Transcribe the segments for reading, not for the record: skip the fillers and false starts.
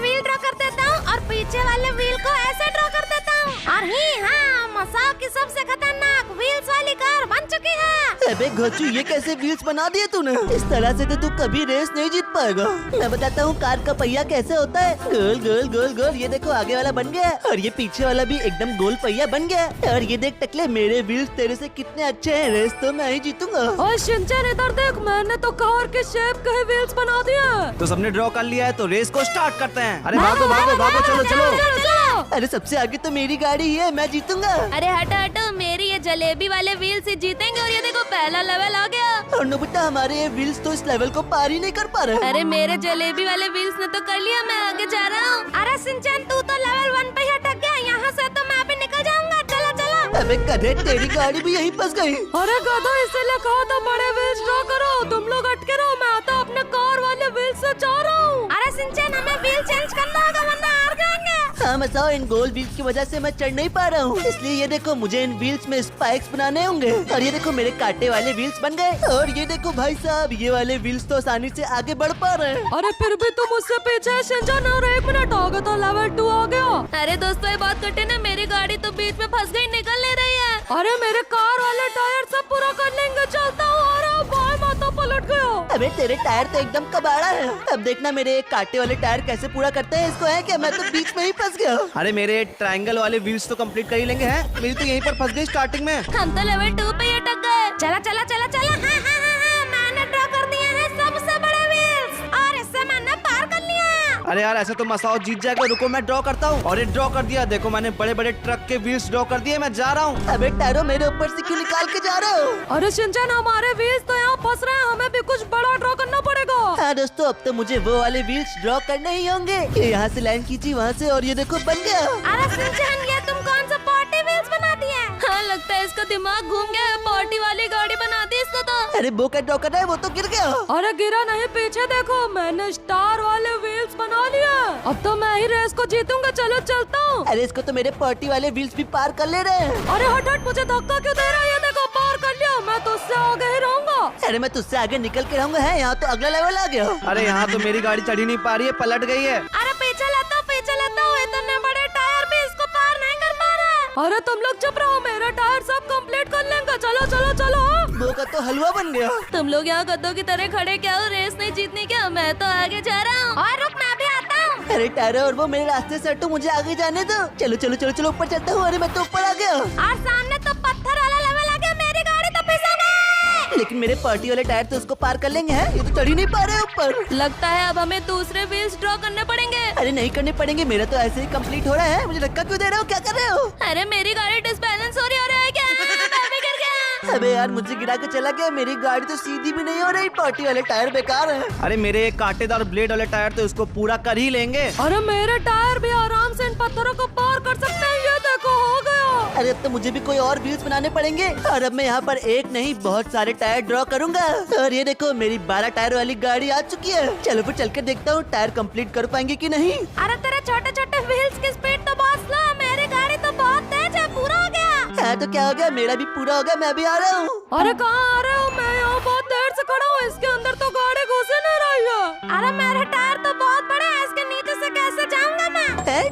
Wheel draw कर देता हूँ और पीछे वाले व्हील को ऐसे ड्रॉ कर देता हूँ। और हाँ, मसाओ की सबसे खतरनाक व्हील्स वाली कार बन चुकी है। अबे घोचू, ये कैसे व्हील्स बना दिए तूने? इस तरह से तो तू कभी रेस नहीं जीत पाएगा। मैं बताता हूँ कार का पहिया कैसे होता है। गोल गोल गोल गोल, ये देखो आगे वाला बन गया और ये पीछे वाला भी एकदम गोल पहिया बन गया। और ये देख टकले, मेरे व्हील्स तेरे से कितने अच्छे हैं, रेस तो मैं ही जीतूंगा। ओए शिनचैन इधर देख, मैंने तो कार के शेप के व्हील्स बना दिए। तो सबने ड्रॉ कर लिया है तो रेस को स्टार्ट करते हैं। अरे भागो भागो भागो, चलो चलो। अरे सबसे आगे तो मेरी गाड़ी है, मैं जीतूंगा। अरे हटो हटो, मेरी ये जलेबी वाले व्हील से जीतेंगे। और ये देखो पहला लेवल आ गया। और नोबिता, हमारे ये व्हील्स तो इस लेवल को पार ही नहीं कर पा रहे। अरे मेरे जलेबी वाले व्हील्स ने तो कर लिया, मैं आगे जा रहा हूँ। अरे शिनचैन, तू तो लेवल 1 पे ही अटक गया, यहाँ से तो मैं भी निकल जाऊंगा। चलो चलो। अबे गधे, तेरी गाड़ी भी यहीं फंस गई। अरे गधा, इसीलिए कहा था बड़े व्हील्स ड्रॉ करो। तुम लोग अटके रहो, मैं तो अपने कार वाले व्हील्स से जा रहा हूँ। अरे शिनचैन, हमें व्हील चेंज करना होगा वरना हार जाएंगे। हाँ मसाओ, इन गोल व्हील्स की वजह से मैं चढ़ नहीं पा रहा हूँ, इसलिए ये देखो मुझे इन व्हील्स में स्पाइक्स बनाने होंगे। और ये देखो मेरे कांटे वाले व्हील्स बन गए। और ये देखो भाई साहब, ये वाले व्हील्स तो आसानी से आगे बढ़ पा रहे हैं। अरे फिर भी तुम मुझसे पीछे है शिनचैन, और 1 मिनट आ गया तो लेवल 2 आ गया। अरे दोस्तों, ये बात कटे ना, मेरी गाड़ी तो बीच में फंस गई, निकल नहीं रही है। अरे मेरे कार वाले टायर सब पूरा कर लेंगे, चलता हूँ। अरे बाएं माथा पलट गया। अबे तेरे टायर तो एकदम कबाड़ा है। अब देखना मेरे कांटे वाले टायर कैसे पूरा करते हैं इसको। है क्या, मैं तो बीच में ही फंस गया। अरे मेरे ट्रायंगल वाले व्हील्स तो कंप्लीट कर ही लेंगे हैं। मेरी तो यहीं पर फंस गई स्टार्टिंग में। हम तो लेवल 2 पे ही अटक गए। चला चला चला चला। हाँ हाँ हाँ हाँ, मैंने ड्रॉ कर दिए हैं सबसे बड़े व्हील्स और इससे मैंने पार कर लिया। अरे यार, ऐसे तो मसाओ जीत जाएगा। रुको मैं ड्रॉ करता हूँ। और ये ड्रॉ कर दिया, देखो मैंने बड़े बड़े ट्रक के व्हील्स ड्रॉ कर दिए। मैं जा रहा हूँ। अबे टायरो, मेरे ऊपर से क्यों निकाल के जा रहे हो? अरे शिनचैन, हमारे व्हील्स तो यहाँ फंस रहे हैं, हमें भी कुछ बड़ा ड्रॉ करना पड़ेगा। हाँ दोस्तों, अब तो मुझे वो वाले व्हील्स ड्रॉ करने ही होंगे। ये यहाँ से लाइन खींची, वहाँ से, और ये देखो बन गया। अरे शिनचैन, ये तुम कौन सा पार्टी व्हील्स बना दिए? हाँ, लगता है इसका दिमाग घूम गया है। पार्टी वाली गाड़ी बना दी इसने तो। अरे वो क्या ड्रॉ कर रहा है, वो तो गिर गया। अरे गिरा नहीं, पीछे देखो, मैंने स्टार वाले व्हील्स बना लिया। अब तो मैं ही रेस को जीतूंगा। चलो चलता हूँ। अरे इसको तो मेरे पार्टी वाले व्हील्स भी पार कर ले रहे हैं। अरे हट हट, मुझे धक्का क्यों दे रहा है? ये देखो पार कर लिया, मैं तो उससे आगे ही रहूंगा। अरे मैं तुझसे आगे निकल के रहूंगा। है यहाँ तो अगला लेवल आ गया। अरे यहाँ तो मेरी गाड़ी चढ़ ही नहीं पा रही है, पलट गई है। अरे पीछे लेता हूँ, पीछे लेता हूँ। इतने बड़े टायर भी इसको पार नहीं कर पा रहा। अरे तुम लोग चुप रहो, मेरा टायर सब कंप्लीट कर लेंगे। चलो चलो चलो। वो का तो हलवा बन गया। तुम लोग यहाँ गद्दों की तरह खड़े क्या हो? रेस नहीं जीतनी क्या? मैं तो आगे जा रहा हूँ। और रुक, मैं भी आता हूँ। अरे टायरो और वो मेरे रास्ते से हटो, मुझे आगे जाने दो। चलो चलो चलो चलो, ऊपर चलता हूँ। अरे मैं तो ऊपर आ गया। और सामने तो पत्थर वाला लेवल आ गया, मेरी गाड़ी तो फिसल गई। लेकिन मेरे पार्टी वाले टायर तो उसको पार कर लेंगे। हैं, ये तो चढ़ ही नहीं पा रहे ऊपर। लगता है अब हमें दूसरे व्हील्स ड्रॉ करने पड़ेंगे। अरे नहीं करने पड़ेंगे, मेरा तो ऐसे ही कंप्लीट हो रहा है। मुझे धक्का क्यों दे रहे हो, क्या कर रहे हो? अरे मेरी गाड़ी डिसबैलेंस हो रही है क्या? मैं भी गिर गया। अबे यार, मुझे गिरा के चला गया। मेरी गाड़ी तो सीधी भी नहीं हो रही। पार्टी वाले टायर बेकार है। अरे मेरे कांटेदार ब्लेड वाले टायर तो इसको पूरा कर ही लेंगे। अरे मेरे टायर भी आराम से इन पत्थरों को पार कर सकते हैं। ये देखो, हो गया। अरे अब तो मुझे भी कोई और व्हील्स बनाने पड़ेंगे। और अब मैं यहाँ पर एक नहीं बहुत सारे टायर ड्रॉ करूंगा। और ये देखो, मेरी 12 टायर वाली गाड़ी आ चुकी है। चलो फिर चल के देखता हूँ टायर कंप्लीट कर पाएंगे कि नहीं। अरे तेरे छोटे छोटे व्हील्स की स्पीड तो बहुत स्लो है, मेरी गाड़ी तो बहुत तेज है। पूरा हो गया। हाँ तो क्या हो गया, मेरा भी पूरा हो गया। मैं भी आ रहा हूँ। अरे कहाँ आ रहे हो? मैं यहाँ बहुत देर से खड़ा हूँ, इसके अंदर तो गाड़ी घुसे नहीं रही है। अरे मेरे टायर तो बहुत बड़े हैं, इसके नीचे से कैसे जाऊंगा मैं?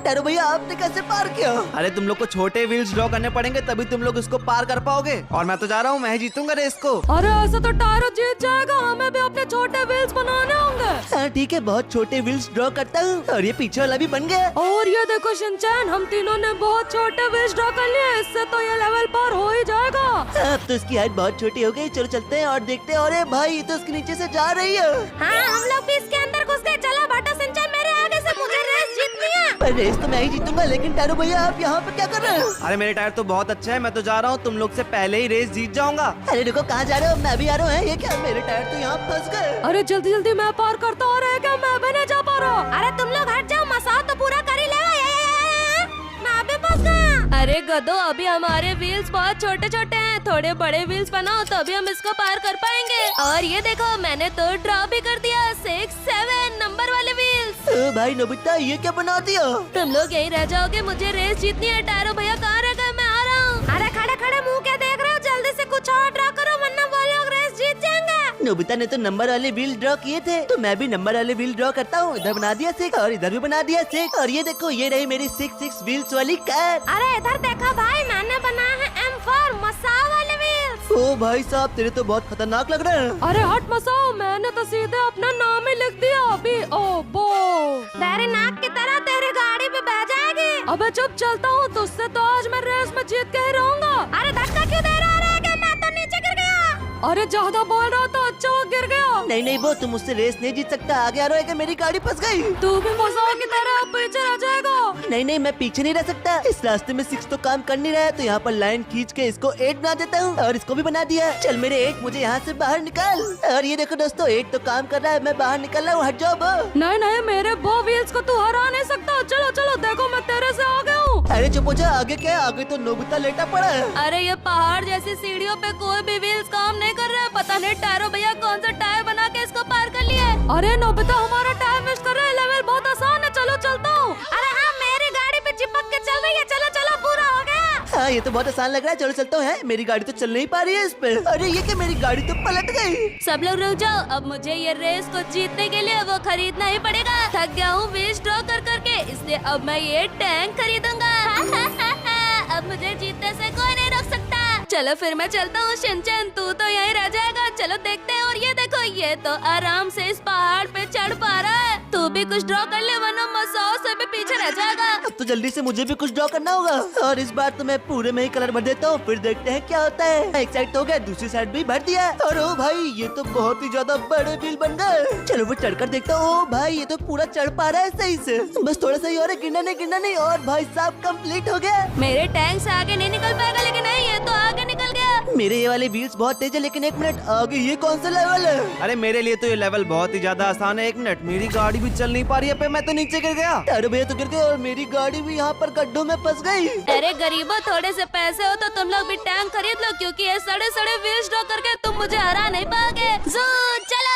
टायरो भैया, आपने कैसे पार किया? अरे तुम लोग को छोटे व्हील्स ड्रॉ करने पड़ेंगे, तभी तुम लोग इसको पार कर पाओगे। और मैं तो जा रहा हूँ, मैं ही जीतूंगा रेस को। अरे ऐसा तो टायर जीत जाएगा, हमें भी अपने छोटे व्हील्स बनाने होंगे। हाँ ठीक है, बहुत छोटे व्हील्स ड्रॉ करता हूँ। और ये पीछे वाला भी बन गया। और ये देखो शिनचैन, हम तीनों ने बहुत छोटे व्हील्स ड्रॉ कर लिए, इससे तो ये लेवल पार हो ही जाएगा। अब तो इसकी हाइट बहुत छोटी हो गई। चलो चलते हैं और देखते हैं। अरे भाई, ये तो उसके नीचे से जा रही है। हाँ, हम लोग भी इसके अंदर घुस गए। चलो बाटा शिनचैन, मेरे आगे से, मुझे रेस जीतनी है। पर रेस तो मैं ही जीतूंगा। लेकिन टायरो भैया, आप यहाँ पे क्या कर रहे हो? अरे मेरे टायर तो बहुत अच्छे हैं, मैं तो जा रहा हूँ। तुम लोग से पहले ही रेस जीत जाऊंगा। अरे देखो, कहाँ जा रहे हो? मैं भी आ रहा हूँ। ये क्या, मेरे टायर तो यहाँ फंस गए। अरे जल्दी जल्दी मैं पार करता हूँ। अरे क्या, मैं भी नहीं जा पा रहा। अरे तुम लोग हट जाओ, मसाओ तो पूरा कर ही लेगा। मैं भी फंस गया। अरे गधो, अभी हमारे व्हील्स बहुत छोटे छोटे हैं, थोड़े बड़े व्हील्स बनाओ तभी हम इसको पार कर पाएंगे। और ये देखो, मैंने तो ड्रॉ भी कर दिया 6, 7 नंबर वाले व्हील्स। ओ भाई नोबिता, ये क्या बना दिया? तुम लोग यहीं रह जाओगे, मुझे रेस जीतनी है। टायरो भैया कहाँ रह गए? मैं आ रहा हूँ। अरे खड़े खड़े मुंह क्या देख रहे हो? जल्दी से कुछ और ड्रॉ करो, वरना वो लोग रेस जीत जाएंगे। नोबिता ने तो नंबर वाले व्हील ड्रॉ किए थे, तो मैं भी नंबर वाले व्हील ड्रॉ करता हूँ। इधर बना दिया 6 और इधर भी बना दिया 6 और ये देखो ये रही मेरी 6 व्हील्स वाली कार। अरे इधर देखो भाई, मैंने बनाया है M4 मसाओ वाले व्हील्स। ओ भाई साहब तेरे तो बहुत खतरनाक लग रहा है। अरे हट मसाओ, मैंने तो सीधे अपना नाम ही लिख दिया अभी। ओ बो तेरे नाक की तरह तेरी गाड़ी पे बह जाएगी। अबे चुप, चलता हूँ तुझसे तो आज मैं रेस में जीत के ही रहूंगा। अरे धक्का क्यों दे रहा है? क्या मैं तो नीचे गिर गया? अरे ज्यादा बोल रहा तो अच्छा वो गिर गया। नहीं नहीं वो तुम मुझसे रेस नहीं जीत सकता, आगे आ रहा है कि मेरी गाड़ी फंस गई। तू भी मसाओ की तरह पीछे रह जाएगा। नहीं नहीं मैं पीछे नहीं रह सकता, इस रास्ते में 6 तो काम कर नहीं रहा है, तो यहाँ पर लाइन खींच के इसको 8 बना देता हूँ और इसको भी बना दिया। चल मेरे 8 मुझे यहाँ से बाहर निकाल। और ये देखो दोस्तों 8 तो काम कर रहा है, मैं बाहर निकल रहा हूँ, हट जाओ बो। नहीं नहीं मेरे वो व्हील्स को तू हरा नहीं सकता। चलो चलो देखो मैं तेरे से आ गया हूँ। अरे चुप हो जा, आगे क्या है? आगे तो नोबिता लेटा पड़ा है। अरे ये पहाड़ जैसी सीढ़ियों पे कोई भी व्हील्स काम नहीं कर रहा है। पता नहीं टायरो भैया कौन सा टायर बना के इसको पार कर लिया है। अरे नोबिता हमारा टाइम वेस्ट कर रहा है, लेवल बहुत आसान है। चलो चलता हूँ। अरे हाँ, मेरी गाड़ी पे चिपक के चल रही है। चलो चलो पूरा हो गया। हाँ ये तो बहुत आसान लग रहा है, चलो चलता हूँ। मेरी गाड़ी तो चल नहीं पा रही है इस पे। अरे ये क्या, मेरी गाड़ी तो पलट गई। सब लोग रुक जाओ, अब मुझे ये रेस को जीतने के लिए वो खरीदना ही पड़ेगा। थक गया हूँ व्हील्स ड्रॉ कर करके, इसलिए अब मैं ये टैंक खरीदूंगा। अब मुझे जीतने से कोई नहीं रोक सकता। चलो फिर मैं चलता हूँ। शिनचैन तू तो यहीं रह जाएगा। चलो देखते हैं। और ये देखो ये तो आराम से इस पहाड़ पे चढ़ पा रहा है। तू भी कुछ ड्रॉ कर ले वरना मसाओ से भी पीछे रह जाएगा। अब तो जल्दी से मुझे भी कुछ ड्रॉ करना होगा और इस बार तो मैं पूरे में ही कलर भर देता हूँ, फिर देखते हैं क्या होता है। एक साइड तो हो गया, दूसरी साइड भी भर दिया। और ओ भाई ये तो बहुत ही ज्यादा बड़े व्हील बन गए। चलो वो चढ़कर देखता हूँ। ओ भाई ये तो पूरा चढ़ पा रहा है सही से, बस थोड़ा सा ही और है, गिरना नहीं। और भाई साहब कंप्लीट हो गया। मेरे टैंक से आगे नहीं निकल पाएगा, लेकिन नहीं ये तो आगे निकल गया। मेरे ये वाले व्हील्स बहुत तेज है, लेकिन 1 मिनट आगे ये कौन सा लेवल है? अरे मेरे लिए तो ये लेवल बहुत ही ज्यादा आसान है। 1 मिनट, मेरी गाड़ी भी चल नहीं पा रही है पे, मैं तो नीचे गिर गया। अरे भैया तो गिर गए और मेरी गाड़ी भी यहाँ पर गड्ढों में फंस गई। अरे गरीबों, थोड़े से पैसे हो तो तुम लोग भी टैंक खरीद लो, क्योंकि ये सड़े व्हील्स ड्रॉ करके तुम मुझे हरा नहीं पाओगे। चलो।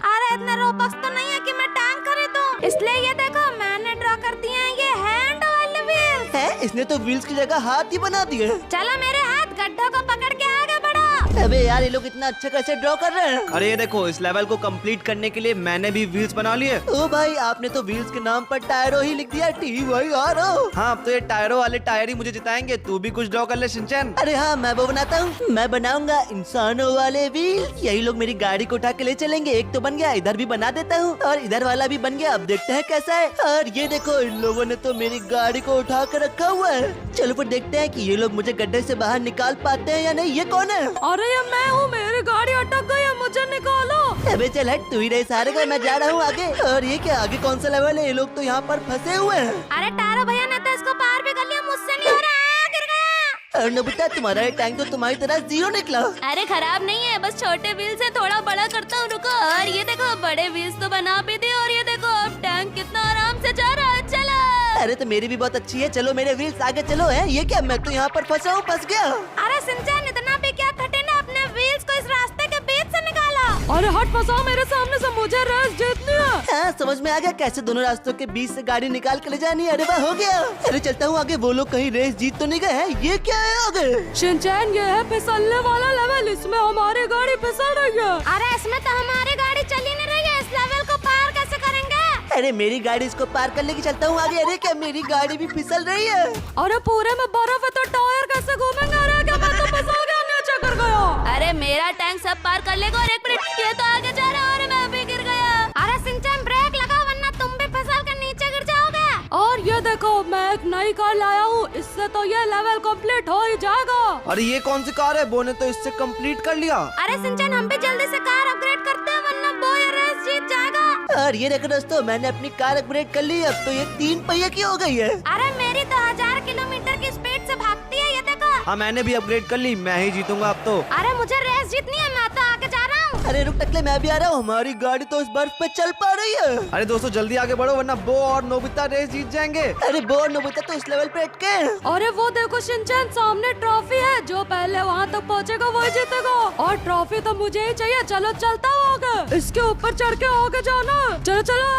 अरे इतना रोबक्स तो नहीं है कि मैं टैंक खरीदूं, इसलिए ये देखो मैंने ड्रॉ कर दिए हैं ये हैंड वाले व्हील्स। है इसने तो व्हील्स की जगह हाथ ही बना दिए। चलो मेरे हाथ गड्ढों को पकड़ के आगे बढ़ो। अबे यार ये लोग इतना अच्छा कैसे ड्रॉ कर रहे हैं? अरे ये देखो इस लेवल को कंप्लीट करने के लिए मैंने भी व्हील्स बना लिए। ओ भाई आपने तो व्हील्स के नाम पर टायरो ही लिख दिया, TYRO। हाँ अब तो ये टायरों वाले टायर ही मुझे जिताएंगे। तू भी कुछ ड्रॉ कर ले शिनचैन। अरे हाँ मैं वो बनाता हूँ, मैं बनाऊंगा इंसानों वाले व्हील। यही लोग मेरी गाड़ी को उठा के ले चलेंगे। एक तो बन गया, इधर भी बना देता हूँ और इधर वाला भी बन गया। अब देखते हैं कैसा है। और ये देखो इन लोगों ने तो मेरी गाड़ी को उठा कर रखा हुआ है। चलो फिर देखते हैं कि ये लोग मुझे गड्ढे से बाहर निकाल पाते हैं या नहीं। ये कौन है? अरे ये मैं हूँ, मेरी गाड़ी अटक गई है, मुझे निकालो। अबे चल हट, तू ही रहे सारे का, मैं जा रहा हूँ आगे। और ये क्या आगे कौन सा लेवल है? ये लोग तो यहाँ पर फंसे हुए हैं। अरे टायरो भैया ने तो इसको पार भी कर लिया, मुझसे नहीं हो रहा। गिर गया। और नोबिता तुम्हारा ये टैंक तो तुम्हारी तरह 0 निकला। अरे खराब नहीं है, बस छोटे व्हील से थोड़ा बड़ा करता हूँ। रुको। और ये देखो बड़े व्हील्स तो बना भी दिए। और ये देखो अब टैंक कितना आराम से जा रहा है। चलो। अरे तो मेरी भी बहुत अच्छी है, चलो मेरे व्हील्स आगे चलो। है ये क्या, मैं तो यहाँ पर फंसा हूँ, फंस गया। अरे शिनचैन इतना भी क्या थटे ने अपने व्हील्स को इस रास्ते के बीच से निकाला। अरे हट मसाओ मेरे सामने से, मुझे रेस जीतनी है। हाँ समझ में आ गया कैसे दोनों रास्तों के बीच से गाड़ी निकाल के ले जानी है। अरे वाह हो गया। अरे चलता हूँ आगे, वो लोग कहीं रेस जीत तो नहीं गए हैं। ये क्या है आगे? शिनचैन ये है फिसलने वाला लेवल, इसमें हमारी गाड़ी फिसल रही है। अरे इसमें तो हमारी गाड़ी चल ही नहीं रही है, इस लेवल को पार कैसे करेंगे? अरे मेरी गाड़ी इसको पार कर लेके चलता हूँ आगे। अरे क्या मेरी गाड़ी भी फिसल रही है? अरे पूरे में बर्फ है तो टायर कैसे घूमेंगे? अरे क्या मैं तो फिसल गया, नीचे गिर गया। अरे मेरा टैंक सब पार कर लेगा। और 1 मिनट, ये तो आगे जा रहा है और मैं भी गिर गया। अरे शिनचैन ब्रेक लगाओ वरना तुम भी फिसल कर नीचे गिर जाओगे। और ये देखो मैं एक नई कार लाया हूँ, इससे तो ये लेवल कंप्लीट हो ही जाएगा। अरे ये कौन सी कार है? बो ने तो इससे कंप्लीट कर लिया। अरे शिनचैन हम भी जल्दी से कार अपग्रेड करते हैं वरना वो ये रेस जीत जाएगा। और ये देखो दोस्तों मैंने अपनी कार अपग्रेड कर ली, अब तो ये 3 पहिए की हो गई है। अरे मेरी तो 1000 किलोमीटर की स्पीड से भागती है, ये देखो। हाँ मैंने भी अपग्रेड कर ली, मैं ही जीतूंगा अब तो। अरे मुझे रेस जीतनी है, मैं तो आगे जा रहा हूँ। अरे रुक टकले, मैं भी आ रहा हूँ। हमारी गाड़ी तो इस बर्फ पे चल पा रही है। अरे दोस्तों जल्दी आगे बढ़ो वरना बो और नोबिता रेस जीत जाएंगे। अरे बो और नोबिता तो इस लेवल पे अटके हैं। अरे वो देखो शिनचैन सामने ट्रॉफी है, जो पहले वहाँ तक पहुँचेगा वही जीतेगा। और ट्रॉफी तो मुझे ही चाहिए। चलो चलता हूँ आगे, इसके ऊपर चढ़ के आगे जाना। चलो चलो,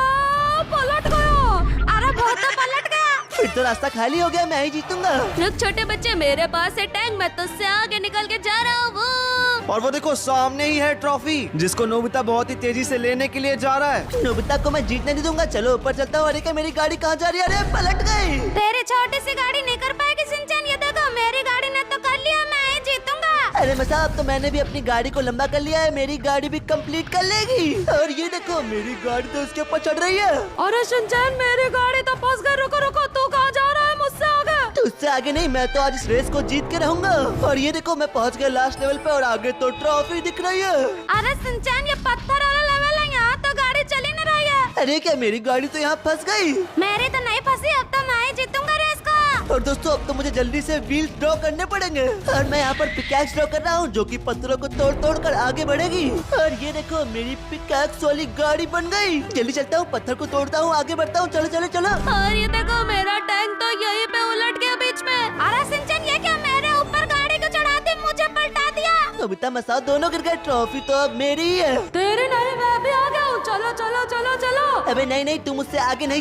पलट गया। अरे बहुत तो पलट गया। फिर तो रास्ता खाली हो गया, मैं ही जीतूंगा। रुक छोटे बच्चे, मेरे पास है टैंक, मैं तुझसे आगे निकल के जा रहा हूँ। और वो देखो सामने ही है ट्रॉफी जिसको नोबिता बहुत ही तेजी से लेने के लिए जा रहा है। नोबिता को मैं जीतने नहीं दूंगा। चलो ऊपर चलता हूँ। अरे क्या मेरी गाड़ी कहाँ जा रही है? अरे पलट गई। तेरी छोटी सी गाड़ी नहीं कर पाएगी शिनचैन। ये देखो मेरी गाड़ी ने तो कर लिया, मैं ही जीतूंगा। अरे मसाब, तो मैंने भी अपनी गाड़ी को लंबा कर लिया है। मेरी गाड़ी भी कंप्लीट कर लेगी। और ये देखो मेरी गाड़ी तो उसके ऊपर चढ़ रही है। अरे शिनचैन मेरी गाड़ी तो फंस गई। रुको रुको, तू कहाँ जा रहा है? मुझसे आगे। तो उससे आगे नहीं, मैं तो आज इस रेस को जीत के रहूंगा। और ये देखो मैं पहुंच गया लास्ट लेवल पे और आगे तो ट्रॉफी दिख रही है। अरे शिनचैन ये पत्थर वाला लेवल है, यहाँ तो गाड़ी चली नहीं रही है। अरे क्या मेरी गाड़ी तो यहाँ फंस गई। मेरी तो नहीं फंसी, अब तो मैं ही जीतूंगा रेस को। और दोस्तों अब तो मुझे जल्दी से व्हील्स ड्रॉ करने पड़ेंगे। और मैं यहाँ पर पिकैक्स ड्रॉ कर रहा हूँ जो कि पत्थरों को तोड़ तोड़ कर आगे बढ़ेगी। और ये देखो मेरी पिकैक्स वाली गाड़ी बन गई। जल्दी चलता हूँ, पत्थर को तोड़ता हूँ, आगे बढ़ता हूँ। चलो चलो चलो। और ये देखो मेरा टैंक तो यहीं पे उलट गया बीच में। अरे शिनचैन ये क्या, मेरे ऊपर गाड़ी को चढ़ा दी, मुझे पलटा दिया। नोबिता मसाओ दोनों गिर गए। ट्रॉफी तो अब मेरी ही है। तेरी नहीं, मैं भी आ गया हूँ। चलो चलो चलो चलो। अबे नहीं नहीं, तुम मुझसे आगे नहीं जा